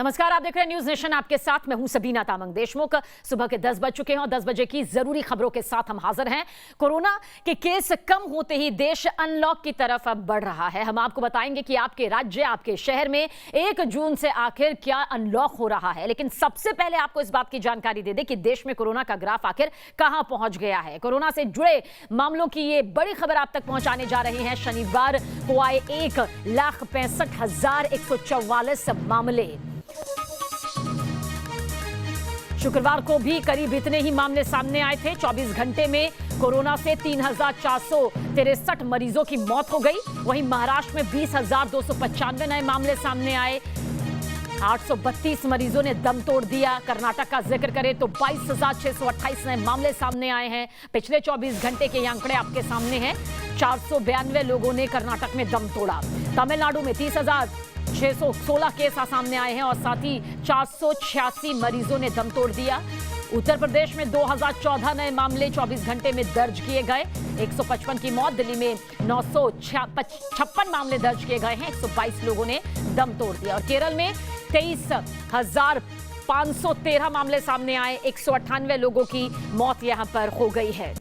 नमस्कार, आप देख रहे हैं न्यूज नेशन। आपके साथ मैं हूं सबीना तामंग देशमुख। सुबह के 10 बज चुके हैं और 10 बजे की जरूरी खबरों के साथ हम हाजिर हैं। कोरोना के केस कम होते ही देश अनलॉक की तरफ अब बढ़ रहा है। हम आपको बताएंगे कि आपके राज्य, आपके शहर में 1 जून से आखिर क्या अनलॉक हो रहा है। लेकिन सबसे पहले आपको इस बात की जानकारी दे दें कि देश में कोरोना का ग्राफ आखिर कहां पहुंच गया है। कोरोना से जुड़े मामलों की ये बड़ी खबर आप तक पहुंचाने जा रही है। शनिवार को आए 1,65,144 मामले। शुक्रवार को भी करीब इतने ही मामले सामने आए थे। 24 घंटे में कोरोना से 3,463 मरीजों की मौत हो गई। वहीं महाराष्ट्र में 20,295 नए मामले सामने आए। 832 मरीजों ने दम तोड़ दिया। कर्नाटक का जिक्र करें तो 22,628 नए मामले सामने आए हैं। पिछले 24 घंटे के आंकड़े आपके सामने हैं। 492 लोगों ने कर्नाटक में दम तोड़ा। तमिलनाडु में 30,616 केस सामने आए हैं और साथ ही 486 मरीजों ने दम तोड़ दिया। उत्तर प्रदेश में 2014 नए मामले 24 घंटे में दर्ज किए गए। 155 की मौत। दिल्ली में 956 मामले दर्ज किए गए हैं। 122 लोगों ने दम तोड़ दिया। और केरल में 23,513 मामले सामने आए। 198 लोगों की मौत यहां पर हो गई है।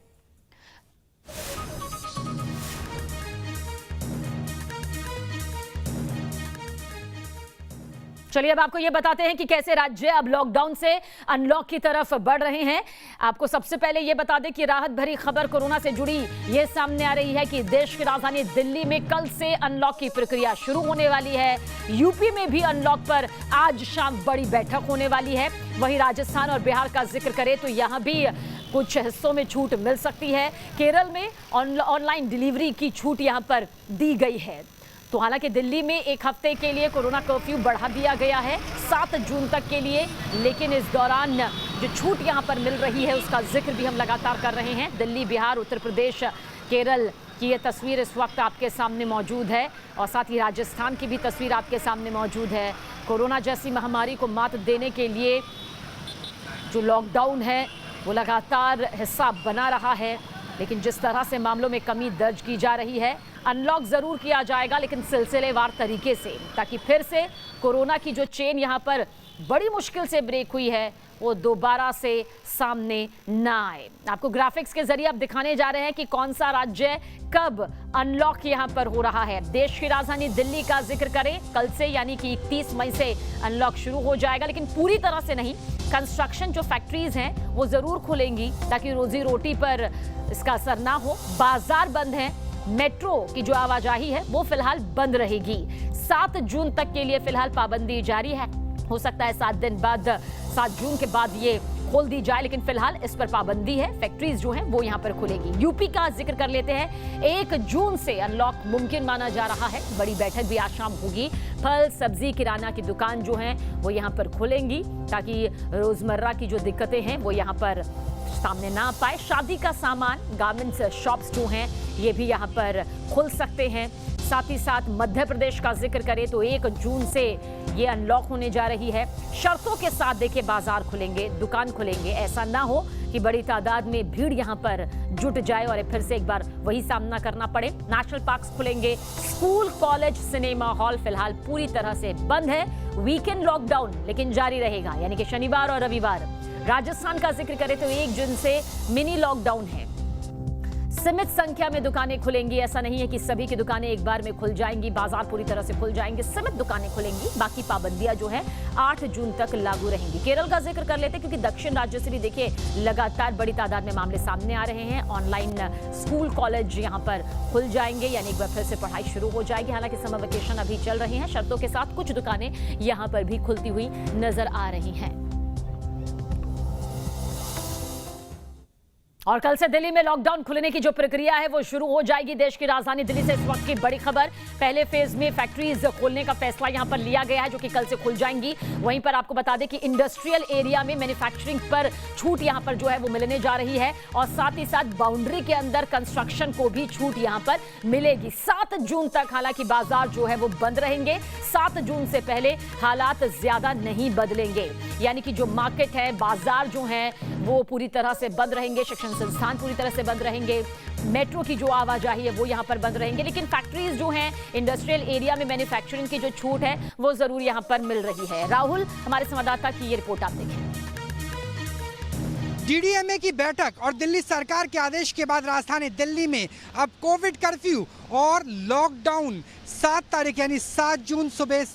चलिए अब आपको ये बताते हैं कि कैसे राज्य अब लॉकडाउन से अनलॉक की तरफ बढ़ रहे हैं। आपको सबसे पहले ये बता दें कि राहत भरी खबर कोरोना से जुड़ी ये सामने आ रही है कि देश की राजधानी दिल्ली में कल से अनलॉक की प्रक्रिया शुरू होने वाली है। यूपी में भी अनलॉक पर आज शाम बड़ी बैठक होने वाली है। वहीं राजस्थान और बिहार का जिक्र करें तो यहां भी कुछ हिस्सों में छूट मिल सकती है। केरल में ऑनलाइन डिलीवरी की छूट यहां पर दी गई है। तो हालांकि दिल्ली में 1 हफ्ते के लिए कोरोना कर्फ्यू बढ़ा दिया गया है 7 जून तक के लिए। लेकिन इस दौरान जो छूट यहां पर मिल रही है उसका जिक्र भी हम लगातार कर रहे हैं। दिल्ली, बिहार, उत्तर प्रदेश, केरल की ये तस्वीर इस वक्त आपके सामने मौजूद है और साथ ही राजस्थान की भी तस्वीर आपके सामने मौजूद है। कोरोना जैसी महामारी को मात देने के लिए जो लॉकडाउन है वो लगातार हिस्सा बना रहा है। लेकिन जिस तरह से मामलों में कमी दर्ज की जा रही है, अनलॉक जरूर किया जाएगा लेकिन सिलसिलेवार तरीके से, ताकि फिर से कोरोना की जो चेन यहां पर बड़ी मुश्किल से ब्रेक हुई है वो दोबारा से सामने ना आए। आपको ग्राफिक्स के जरिए अब दिखाने जा रहे हैं कि कौन सा राज्य कब अनलॉक यहां पर हो रहा है। देश की राजधानी दिल्ली का जिक्र करें, कल से यानी कि 31 मई से अनलॉक शुरू हो जाएगा लेकिन पूरी तरह से नहीं। कंस्ट्रक्शन जो फैक्ट्रीज हैं वो जरूर खुलेंगी ताकि रोजी रोटी पर इसका असर ना हो। बाजार बंद हैं। मेट्रो की जो आवाजाही है वो फिलहाल बंद रहेगी। 7 जून तक के लिए फिलहाल पाबंदी जारी है। हो सकता है 7 जून के बाद ये खोल दी जाए लेकिन फिलहाल इस पर पाबंदी है। फैक्ट्रीज जो हैं वो यहां पर खुलेगी। यूपी का जिक्र कर लेते हैं। 1 जून से अनलॉक मुमकिन माना जा रहा है। बड़ी बैठक भी आज शाम होगी। फल, सब्जी, किराना की दुकान जो हैं वो यहां पर खुलेंगी ताकि रोजमर्रा की जो दिक्कतें हैं वो यहां पर सामने ना आ पाए। शादी का सामान, गारमेंट्स शॉप्स जो हैं ये भी यहां पर खुल सकते हैं। साथ ही साथ मध्य प्रदेश का जिक्र करें तो 1 जून से ये अनलॉक होने जा रही है। शर्तों के साथ देखिए बाजार खुलेंगे, दुकान खुलेंगे। ऐसा ना हो कि बड़ी तादाद में भीड़ यहां पर जुट जाए और फिर से एक बार वही सामना करना पड़े। नेशनल पार्क्स खुलेंगे। स्कूल, कॉलेज, सिनेमा हॉल फिलहाल पूरी तरह से बंद है। वीकेंड लॉकडाउन लेकिन जारी रहेगा यानी कि शनिवार और रविवार। राजस्थान का जिक्र करें तो 1 जून से मिनी लॉकडाउन है। सीमित संख्या में दुकानें खुलेंगी। ऐसा नहीं है कि सभी की दुकानें एक बार में खुल जाएंगी। बाजार पूरी तरह से खुल जाएंगे। सीमित दुकानें खुलेंगी। बाकी पाबंदियां जो है 8 जून तक लागू रहेंगी। केरल का जिक्र कर लेते हैं क्योंकि दक्षिण राज्य से भी देखिए लगातार बड़ी तादाद में मामले सामने आ रहे हैं। ऑनलाइन स्कूल, कॉलेज यहां पर खुल जाएंगे यानी एक बार फिर से पढ़ाई शुरू हो जाएगी। हालांकि समर वेकेशन अभी चल रहे हैं। शर्तों के साथ कुछ दुकानें यहां पर भी खुलती हुई नजर आ रही हैं। और कल से दिल्ली में लॉकडाउन खुलने की जो प्रक्रिया है वो शुरू हो जाएगी। देश की राजधानी दिल्ली से इस वक्त की बड़ी खबर। पहले फेज में फैक्ट्रीज खोलने का फैसला यहां पर लिया गया है जो कि कल से खुल जाएंगी। वहीं पर आपको बता दें कि इंडस्ट्रियल एरिया में मैन्युफैक्चरिंग पर छूट यहां पर जो है वो मिलने जा रही है और साथ ही साथ बाउंड्री के अंदर कंस्ट्रक्शन को भी छूट यहां पर मिलेगी। 7 जून तक हालांकि बाजार जो है वो बंद रहेंगे। 7 जून से पहले हालात ज्यादा नहीं बदलेंगे यानी कि जो मार्केट है, बाजार जो है वो पूरी तरह से बंद रहेंगे। शिक्षण शिक्षण संस्थान पूरी तरह से बंद रहेंगे, मेट्रो की जो आवाजाही है वो यहाँ पर बंद रहेंगे, लेकिन फैक्ट्रीज जो हैं, इंडस्ट्रियल एरिया में मैन्युफैक्चरिंग की जो छूट है वो जरूर यहाँ पर मिल रही है। राहुल, हमारे संवाददाता की ये रिपोर्ट आप देखें। डीडीएमए की बैठक और दिल्ली सरकार के आदेश के बाद राजधानी दिल्ली में अब कोविड कर्फ्यू और लॉकडाउन 7 तारीख यानी 7 जून सुबह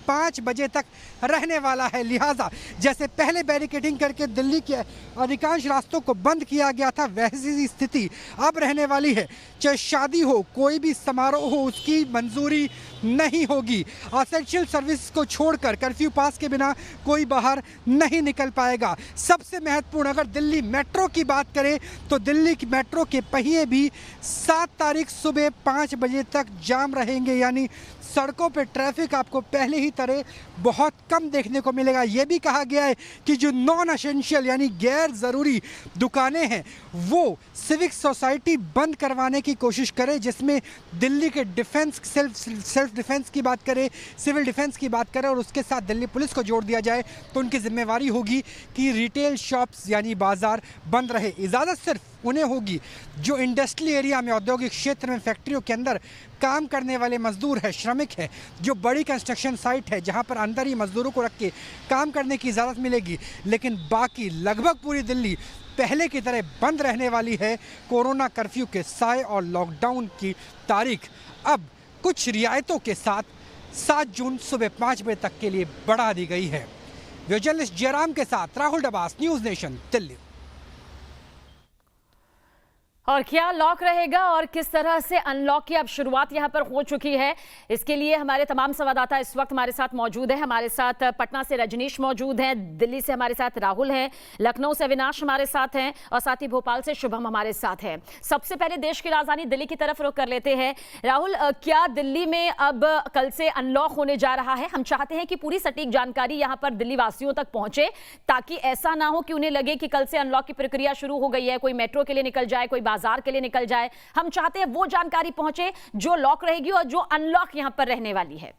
5 बजे तक रहने वाला है। लिहाजा जैसे पहले बैरिकेडिंग करके दिल्ली के अधिकांश रास्तों को बंद किया गया था, वैसी स्थिति अब रहने वाली है। चाहे शादी हो, कोई भी समारोह हो, उसकी मंजूरी नहीं होगी। एसेंशियल सर्विस को छोड़कर कर्फ्यू पास के बिना कोई बाहर नहीं निकल पाएगा। सबसे महत्वपूर्ण, अगर दिल्ली मेट्रो की बात करें तो दिल्ली की मेट्रो के पहिए भी 7 तारीख सुबह 5 बजे तक जाम रहेंगे, यानी सड़कों पे ट्रैफिक आपको पहले ही तरह बहुत कम देखने को मिलेगा। ये भी कहा गया है कि जो नॉन एसेंशियल यानी गैर ज़रूरी दुकानें हैं वो सिविक सोसाइटी बंद करवाने की कोशिश करे, जिसमें दिल्ली के डिफेंस सेल्फ डिफेंस की बात करें, सिविल डिफेंस की बात करें और उसके साथ दिल्ली पुलिस को जोड़ दिया जाए तो उनकी जिम्मेवारी होगी कि रिटेल शॉप्स यानी बाजार बंद रहे। इजाज़त सिर्फ उन्हें होगी जो इंडस्ट्रियल एरिया में, औद्योगिक क्षेत्र में, फैक्ट्रियों के अंदर काम करने वाले मजदूर है, श्रमिक है, जो बड़ी कंस्ट्रक्शन साइट है जहां पर अंदर ही मजदूरों को रख के काम करने की इजाज़त मिलेगी। लेकिन बाकी लगभग पूरी दिल्ली पहले की तरह बंद रहने वाली है। कोरोना कर्फ्यू के साए और लॉकडाउन की तारीख अब कुछ रियायतों के साथ 7 जून सुबह 5 बजे तक के लिए बढ़ा दी गई है। जर्नलिस्ट जयराम के साथ राहुल डबास, न्यूज़ नेशन, दिल्ली। और क्या लॉक रहेगा और किस तरह से अनलॉक की अब शुरुआत यहां पर हो चुकी है, इसके लिए हमारे तमाम संवाददाता इस वक्त हमारे साथ मौजूद हैं। हमारे साथ पटना से रजनीश मौजूद हैं, दिल्ली से हमारे साथ राहुल हैं, लखनऊ से अविनाश हमारे साथ हैं और साथ ही भोपाल से शुभम हमारे साथ हैं। सबसे पहले देश की राजधानी दिल्ली की तरफ रुख कर लेते हैं। राहुल, क्या दिल्ली में अब कल से अनलॉक होने जा रहा है? हम चाहते हैं कि पूरी सटीक जानकारी यहां पर दिल्ली वासियों तक पहुंचे ताकि ऐसा ना हो कि उन्हें लगे कि कल से अनलॉक की प्रक्रिया शुरू हो गई है, कोई मेट्रो के लिए निकल जाए, कोई बाजार के लिए निकल जाए। हम चाहते हैं वो जानकारी पहुंचे जो लॉक रहेगी और जो अनलॉक यहां पर रहने वाली है।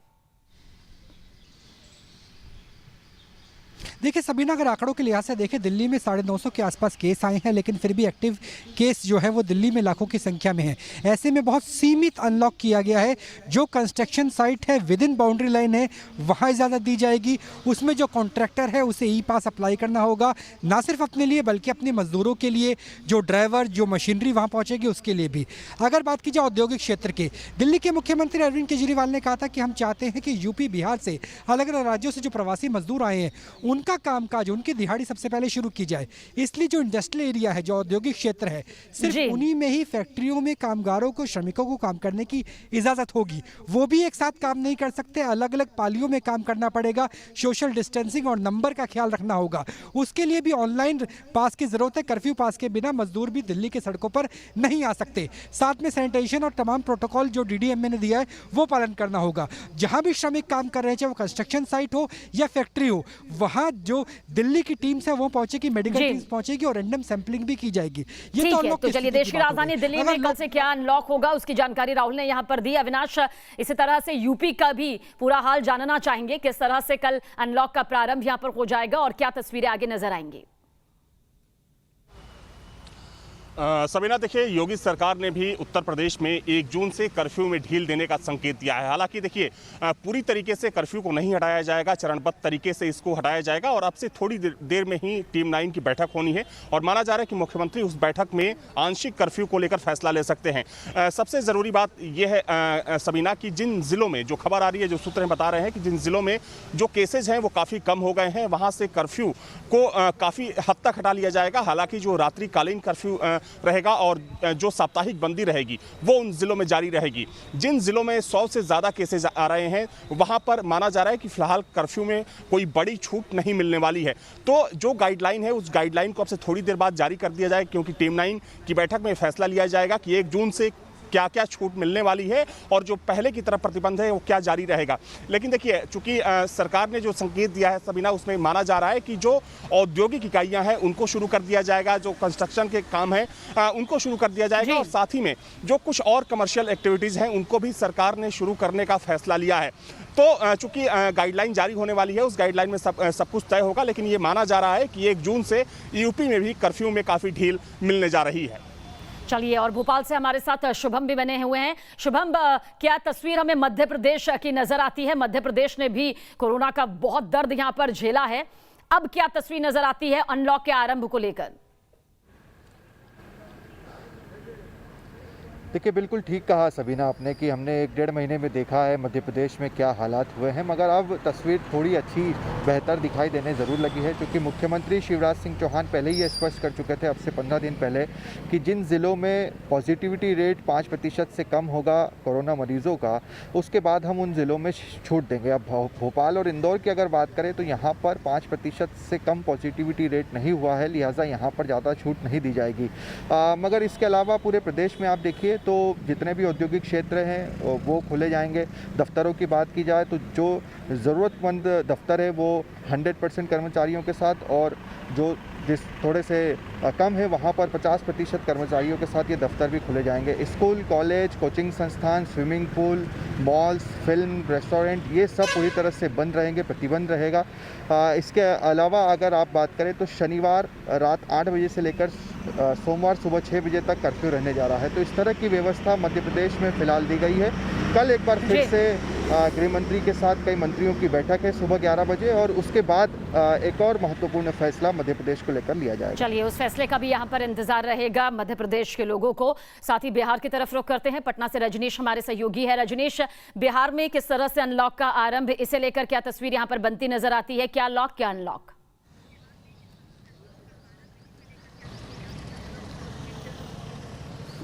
देखिए सबीना, अगर आंकड़ों के लिहाज से देखें दिल्ली में 950 के आसपास केस आए हैं, लेकिन फिर भी एक्टिव केस जो है वो दिल्ली में लाखों की संख्या में है। ऐसे में बहुत सीमित अनलॉक किया गया है। जो कंस्ट्रक्शन साइट है विद इन बाउंड्री लाइन है वहाँ इजाज़त दी जाएगी। उसमें जो कॉन्ट्रैक्टर है उसे ई पास अप्लाई करना होगा, ना सिर्फ अपने लिए बल्कि अपने मजदूरों के लिए, जो ड्राइवर, जो मशीनरी वहाँ पहुँचेगी उसके लिए भी। अगर बात की जाए औद्योगिक क्षेत्र के, दिल्ली के मुख्यमंत्री अरविंद केजरीवाल ने कहा था कि हम चाहते हैं कि यूपी, बिहार से, अलग अलग राज्यों से जो प्रवासी मजदूर आए हैं उनका कामकाज, उनकी दिहाड़ी सबसे पहले शुरू की जाए। इसलिए जो इंडस्ट्रियल एरिया है, जो औद्योगिक क्षेत्र है, सिर्फ उन्हीं में ही फैक्ट्रियों में कामगारों को, श्रमिकों को काम करने की इजाजत होगी। वो भी एक साथ काम नहीं कर सकते, अलग अलग पालियों में काम करना पड़ेगा। सोशल डिस्टेंसिंग और नंबर का ख्याल रखना होगा। उसके लिए भी ऑनलाइन पास की जरूरत है। कर्फ्यू पास के बिना मजदूर भी दिल्ली के सड़कों पर नहीं आ सकते। साथ में सैनिटेशन और तमाम प्रोटोकॉल जो डीडीएमए ने दिया है वो पालन करना होगा। जहां भी श्रमिक काम कर रहे हैं, चाहे वो कंस्ट्रक्शन साइट हो या फैक्ट्री हो, वहां जो दिल्ली की टीम से वो पहुंचेगी, मेडिकल टीम पहुंचेगी और रैंडम सैंपलिंग भी की जाएगी। ये तो चलिए देश की राजधानी दिल्ली में कल से क्या अनलॉक होगा उसकी जानकारी राहुल ने यहां पर दी। अविनाश, इसी तरह से यूपी का भी पूरा हाल जानना चाहेंगे, किस तरह से कल अनलॉक का प्रारंभ यहां पर हो जाएगा और क्या तस्वीरें आगे नजर आएंगी? सबीना, देखिए योगी सरकार ने भी उत्तर प्रदेश में 1 जून से कर्फ्यू में ढील देने का संकेत दिया है। हालांकि देखिए पूरी तरीके से कर्फ्यू को नहीं हटाया जाएगा, चरणबद्ध तरीके से इसको हटाया जाएगा और अब से थोड़ी देर में ही टीम 9 की बैठक होनी है और माना जा रहा है कि मुख्यमंत्री उस बैठक में आंशिक कर्फ्यू को लेकर फैसला ले सकते हैं। सबसे ज़रूरी बात यह है सबीना कि जिन जिलों में, जो खबर आ रही है, जो सूत्र बता रहे हैं कि जिन जिलों में जो केसेज हैं वो काफ़ी कम हो गए हैं, वहाँ से कर्फ्यू को काफ़ी हद तक हटा लिया जाएगा। हालाँकि जो रात्रिकालीन कर्फ्यू रहेगा और जो साप्ताहिक बंदी रहेगी वो उन जिलों में जारी रहेगी। जिन जिलों में 100 से ज़्यादा केसेज आ रहे हैं वहाँ पर माना जा रहा है कि फिलहाल कर्फ्यू में कोई बड़ी छूट नहीं मिलने वाली है। तो जो गाइडलाइन है उस गाइडलाइन को अब से थोड़ी देर बाद जारी कर दिया जाए, क्योंकि टीम 9 की बैठक में फैसला लिया जाएगा कि 1 जून से क्या क्या छूट मिलने वाली है और जो पहले की तरफ प्रतिबंध है वो क्या जारी रहेगा। लेकिन देखिए, चूंकि सरकार ने जो संकेत दिया है सबीना, उसमें माना जा रहा है कि जो औद्योगिक इकाइयां हैं उनको शुरू कर दिया जाएगा, जो कंस्ट्रक्शन के काम है उनको शुरू कर दिया जाएगा और साथ ही में जो कुछ और कमर्शियल एक्टिविटीज़ हैं उनको भी सरकार ने शुरू करने का फैसला लिया है। तो चूंकि गाइडलाइन जारी होने वाली है, उस गाइडलाइन में सब कुछ तय होगा, लेकिन ये माना जा रहा है कि 1 जून से यूपी में भी कर्फ्यू में काफ़ी ढील मिलने जा रही है। चलिए, और भोपाल से हमारे साथ शुभम भी बने हुए हैं। शुभम, क्या तस्वीर हमें मध्य प्रदेश की नजर आती है? मध्य प्रदेश ने भी कोरोना का बहुत दर्द यहां पर झेला है, अब क्या तस्वीर नजर आती है अनलॉक के आरंभ को लेकर? देखिए, बिल्कुल ठीक कहा सबीना आपने कि हमने 1-1.5 महीने में देखा है मध्य प्रदेश में क्या हालात हुए हैं, मगर अब तस्वीर थोड़ी अच्छी बेहतर दिखाई देने ज़रूर लगी है, क्योंकि मुख्यमंत्री शिवराज सिंह चौहान पहले ही ये स्पष्ट कर चुके थे अब से 15 दिन पहले कि जिन ज़िलों में पॉजिटिविटी रेट 5% से कम होगा कोरोना मरीज़ों का, उसके बाद हम उन ज़िलों में छूट देंगे। अब भोपाल और इंदौर की अगर बात करें तो यहाँ पर 5% से कम पॉजिटिविटी रेट नहीं हुआ है, लिहाजा यहाँ पर ज़्यादा छूट नहीं दी जाएगी। मगर इसके अलावा पूरे प्रदेश में आप देखिए तो जितने भी औद्योगिक क्षेत्र हैं वो खुले जाएंगे। दफ्तरों की बात की जाए तो जो ज़रूरतमंद दफ्तर है वो 100% कर्मचारियों के साथ, और जो जिस थोड़े से कम है वहाँ पर 50% कर्मचारियों के साथ ये दफ्तर भी खुले जाएंगे। स्कूल, कॉलेज, कोचिंग संस्थान, swimming pool, malls, film, restaurant, ये सब पूरी तरह से बंद रहेंगे, प्रतिबंध रहेगा। इसके अलावा अगर आप बात करें तो शनिवार रात 8 बजे से लेकर सोमवार सुबह 6 बजे तक कर्फ्यू रहने जा रहा है। तो इस तरह की व्यवस्था मध्य प्रदेश में फ़िलहाल दी गई है। कल एक बार फिर से गृह मंत्री के साथ कई मंत्रियों की बैठक है सुबह 11 बजे, और उसके बाद एक और महत्वपूर्ण फैसला मध्य प्रदेश को लेकर लिया जाएगा। चलिए, उस फैसले का भी यहाँ पर इंतजार रहेगा मध्य प्रदेश के लोगों को। साथ ही बिहार की तरफ रुख करते हैं, पटना से रजनीश हमारे सहयोगी है। रजनीश, बिहार में किस तरह से अनलॉक का आरंभ, इसे लेकर क्या तस्वीर यहाँ पर बनती नजर आती है? क्या लॉक, क्या अनलॉक?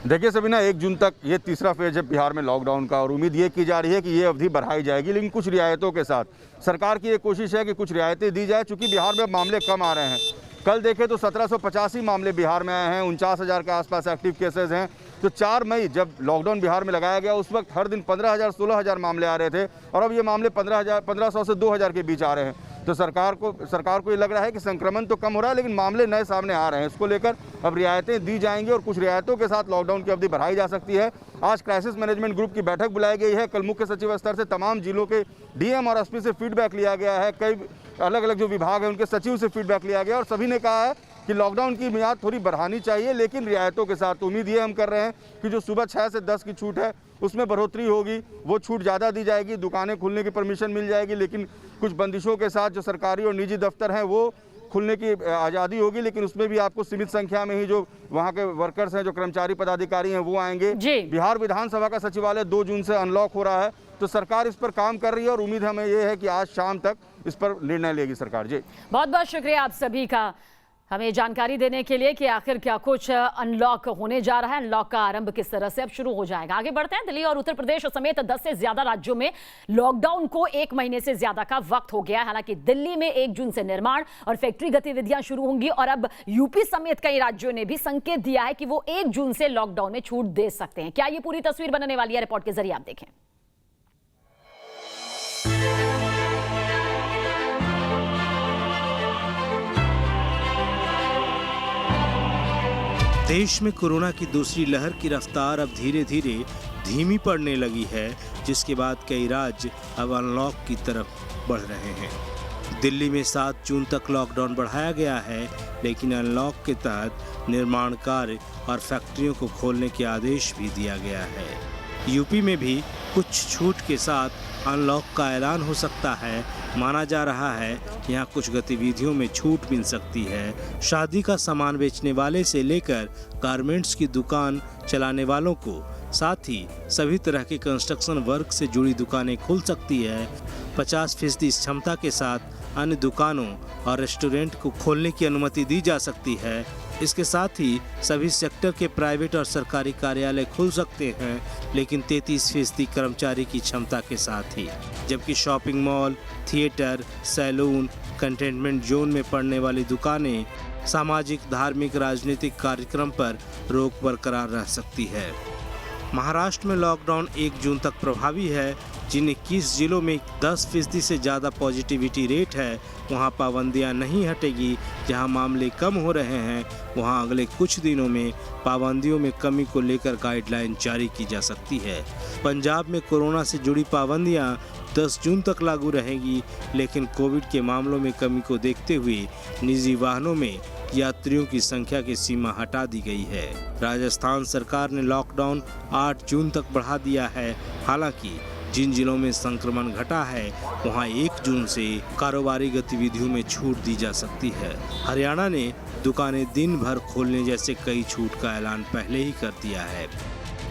देखिए सबीना, 1 जून तक ये तीसरा फेज है बिहार में लॉकडाउन का, और उम्मीद ये की जा रही है कि ये अवधि बढ़ाई जाएगी, लेकिन कुछ रियायतों के साथ। सरकार की ये कोशिश है कि कुछ रियायतें दी जाए, चूँकि बिहार में मामले कम आ रहे हैं। कल देखें तो 1785 मामले बिहार में आए हैं, 49,000 के आसपास एक्टिव केसेज हैं। तो 4 मई जब लॉकडाउन बिहार में लगाया गया उस वक्त हर दिन 15,000 16,000 मामले आ रहे थे, और अब ये मामले 1500 से 2,000 के बीच आ रहे हैं। तो सरकार को ये लग रहा है कि संक्रमण तो कम हो रहा है, लेकिन मामले नए सामने आ रहे हैं। इसको लेकर अब रियायतें दी जाएंगी और कुछ रियायतों के साथ लॉकडाउन की अवधि बढ़ाई जा सकती है। आज क्राइसिस मैनेजमेंट ग्रुप की बैठक बुलाई गई है। कल मुख्य सचिव स्तर से तमाम जिलों के डीएम और एसपी से फीडबैक लिया गया है। कई अलग अलग जो विभाग हैं उनके सचिव से फीडबैक लिया गया, और सभी ने कहा है कि लॉकडाउन की मियाद थोड़ी बढ़ानी चाहिए, लेकिन रियायतों के साथ। उम्मीद ये हम कर रहे हैं कि जो सुबह 6 से 10 की छूट है उसमें बढ़ोतरी होगी, वो छूट ज़्यादा दी जाएगी, दुकानें खुलने की परमिशन मिल जाएगी, लेकिन कुछ बंदिशों के साथ जो सरकारी और निजी दफ्तर हैं वो खुलने की आज़ादी होगी, लेकिन उसमें भी आपको सीमित संख्या में ही जो वहाँ के वर्कर्स हैं, जो कर्मचारी पदाधिकारी हैं, वो आएंगे। बिहार विधानसभा का सचिवालय 2 जून से अनलॉक हो रहा है, तो सरकार इस पर काम कर रही है, और उम्मीद हमें ये है कि आज शाम तक इस पर निर्णय लेगी सरकार। जी, बहुत बहुत शुक्रिया आप सभी का हमें जानकारी देने के लिए कि आखिर क्या कुछ अनलॉक होने जा रहा है, अनलॉक का आरंभ किस तरह से अब शुरू हो जाएगा। आगे बढ़ते हैं। दिल्ली और उत्तर प्रदेश समेत 10 से ज्यादा राज्यों में लॉकडाउन को 1 महीने से ज्यादा का वक्त हो गया है। हालांकि दिल्ली में 1 जून से निर्माण और फैक्ट्री गतिविधियां शुरू होंगी, और अब यूपी समेत कई राज्यों ने भी संकेत दिया है कि वो 1 जून से लॉकडाउन में छूट दे सकते हैं। क्या ये पूरी तस्वीर बनने वाली है? रिपोर्ट के जरिए आप देखें। देश में कोरोना की दूसरी लहर की रफ्तार अब धीरे धीरे धीमी पड़ने लगी है, जिसके बाद कई राज्य अब अनलॉक की तरफ बढ़ रहे हैं। दिल्ली में 7 जून तक लॉकडाउन बढ़ाया गया है, लेकिन अनलॉक के तहत निर्माण कार्य और फैक्ट्रियों को खोलने के आदेश भी दिया गया है। यूपी में भी कुछ छूट के साथ अनलॉक का ऐलान हो सकता है। माना जा रहा है यहाँ कुछ गतिविधियों में छूट मिल सकती है। शादी का सामान बेचने वाले से लेकर गारमेंट्स की दुकान चलाने वालों को, साथ ही सभी तरह के कंस्ट्रक्शन वर्क से जुड़ी दुकानें खुल सकती है। 50% क्षमता के साथ अन्य दुकानों और रेस्टोरेंट को खोलने की अनुमति दी जा सकती है। इसके साथ ही सभी सेक्टर के प्राइवेट और सरकारी कार्यालय खुल सकते हैं, लेकिन 33% कर्मचारी की क्षमता के साथ ही, जबकि shopping mall, theatre, salon, containment zone में पड़ने वाली दुकानें, सामाजिक, धार्मिक, राजनीतिक कार्यक्रम पर रोक बरकरार रह सकती है। महाराष्ट्र में लॉकडाउन 1 जून तक प्रभावी है। जिन 21 जिलों में 10% से ज़्यादा पॉजिटिविटी रेट है वहां पाबंदियां नहीं हटेगी। जहां मामले कम हो रहे हैं वहां अगले कुछ दिनों में पाबंदियों में कमी को लेकर गाइडलाइन जारी की जा सकती है। पंजाब में कोरोना से जुड़ी पाबंदियां 10 जून तक लागू रहेगी, लेकिन कोविड के मामलों में कमी को देखते हुए निजी वाहनों में यात्रियों की संख्या की सीमा हटा दी गई है। राजस्थान सरकार ने लॉकडाउन 8 जून तक बढ़ा दिया है। हालांकि जिन जिलों में संक्रमण घटा है वहां 1 जून से कारोबारी गतिविधियों में छूट दी जा सकती है। हरियाणा ने दुकानें दिन भर खोलने जैसे कई छूट का ऐलान पहले ही कर दिया है।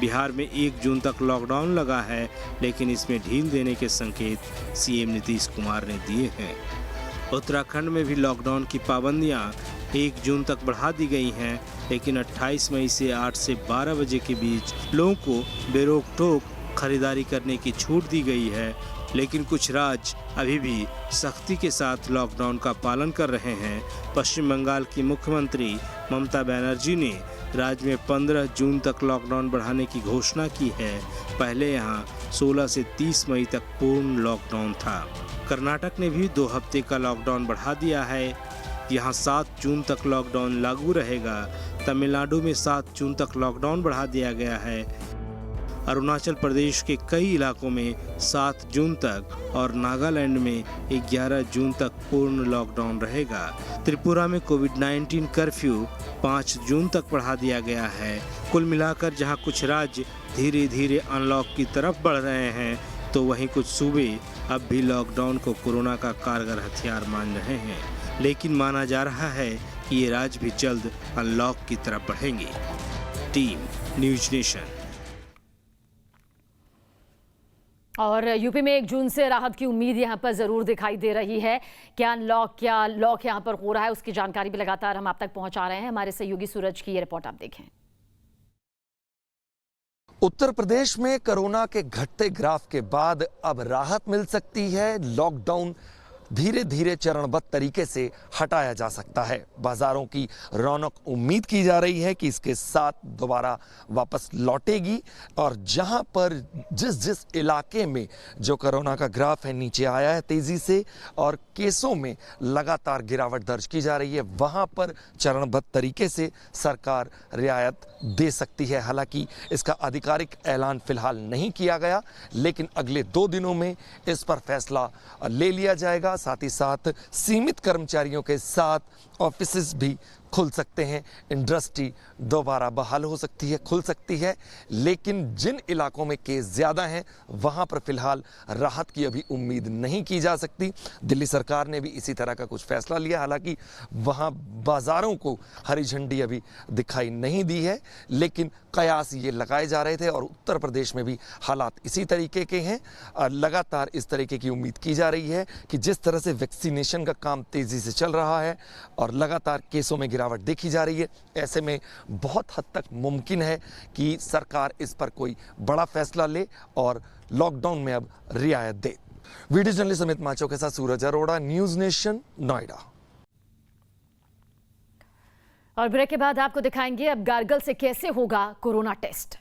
बिहार में 1 जून तक लॉकडाउन लगा है, लेकिन इसमें ढील देने के संकेत सीएम नीतीश कुमार ने दिए हैं। उत्तराखंड में भी लॉकडाउन की पाबंदियां 1 जून तक बढ़ा दी गई हैं, लेकिन 28 मई से 8 से 12 बजे के बीच लोगों को बेरोक टोक खरीदारी करने की छूट दी गई है। लेकिन कुछ राज्य अभी भी सख्ती के साथ लॉकडाउन का पालन कर रहे हैं। पश्चिम बंगाल की मुख्यमंत्री ममता बनर्जी ने राज्य में 15 जून तक लॉकडाउन बढ़ाने की घोषणा की है। पहले यहां 16 से 30 मई तक पूर्ण लॉकडाउन था। कर्नाटक ने भी 2 हफ्ते का लॉकडाउन बढ़ा दिया है। यहां 7 जून तक लॉकडाउन लागू रहेगा। तमिलनाडु में 7 जून तक लॉकडाउन बढ़ा दिया गया है। अरुणाचल प्रदेश के कई इलाकों में 7 जून तक और नागालैंड में 11 जून तक पूर्ण लॉकडाउन रहेगा। त्रिपुरा में कोविड-19 कर्फ्यू 5 जून तक बढ़ा दिया गया है। कुल मिलाकर जहां कुछ राज्य धीरे धीरे अनलॉक की तरफ बढ़ रहे हैं, तो वहीं कुछ सूबे अब भी लॉकडाउन को कोरोना का कारगर हथियार मान रहे हैं। लेकिन माना जा रहा है कि ये राज्य भी जल्द अनलॉक की तरफ बढ़ेंगे। Team news nation. और यूपी में 1 जून से राहत की उम्मीद यहां पर जरूर दिखाई दे रही है। क्या लॉक यहां पर हो रहा है, उसकी जानकारी भी लगातार हम आप तक पहुंचा रहे हैं। हमारे सहयोगी सूरज की ये रिपोर्ट आप देखें। उत्तर प्रदेश में कोरोना के घटते ग्राफ के बाद अब राहत मिल सकती है। लॉकडाउन धीरे धीरे चरणबद्ध तरीके से हटाया जा सकता है। बाजारों की रौनक उम्मीद की जा रही है कि इसके साथ दोबारा वापस लौटेगी। और जहां पर जिस इलाके में जो कोरोना का ग्राफ है नीचे आया है तेजी से और केसों में लगातार गिरावट दर्ज की जा रही है, वहां पर चरणबद्ध तरीके से सरकार रियायत दे सकती है। हालांकि इसका आधिकारिक ऐलान फिलहाल नहीं किया गया, लेकिन अगले 2 दिनों में इस पर फैसला ले लिया जाएगा। साथ ही साथ सीमित कर्मचारियों के साथ ऑफिसेज भी खुल सकते हैं, इंडस्ट्री दोबारा बहाल हो सकती है, खुल सकती है। लेकिन जिन इलाकों में केस ज़्यादा हैं वहाँ पर फिलहाल राहत की अभी उम्मीद नहीं की जा सकती। दिल्ली सरकार ने भी इसी तरह का कुछ फैसला लिया। हालांकि वहाँ बाज़ारों को हरी झंडी अभी दिखाई नहीं दी है, लेकिन कयास ये लगाए जा रहे थे और उत्तर प्रदेश में भी हालात इसी तरीके के हैं। लगातार इस तरीके की उम्मीद की जा रही है कि जिस तरह से वैक्सीनेशन का काम तेज़ी से चल रहा है और लगातार केसों में गिरावट देखी जा रही है, ऐसे में बहुत हद तक मुमकिन है कि सरकार इस पर कोई बड़ा फैसला ले और लॉकडाउन में अब रियायत दे। वीडियो जर्नलिस्ट अमित माचो के साथ सूरज अरोड़ा, न्यूज़ नेशन, नोएडा। और ब्रेक के बाद आपको दिखाएंगे अब गार्गल से कैसे होगा कोरोना टेस्ट।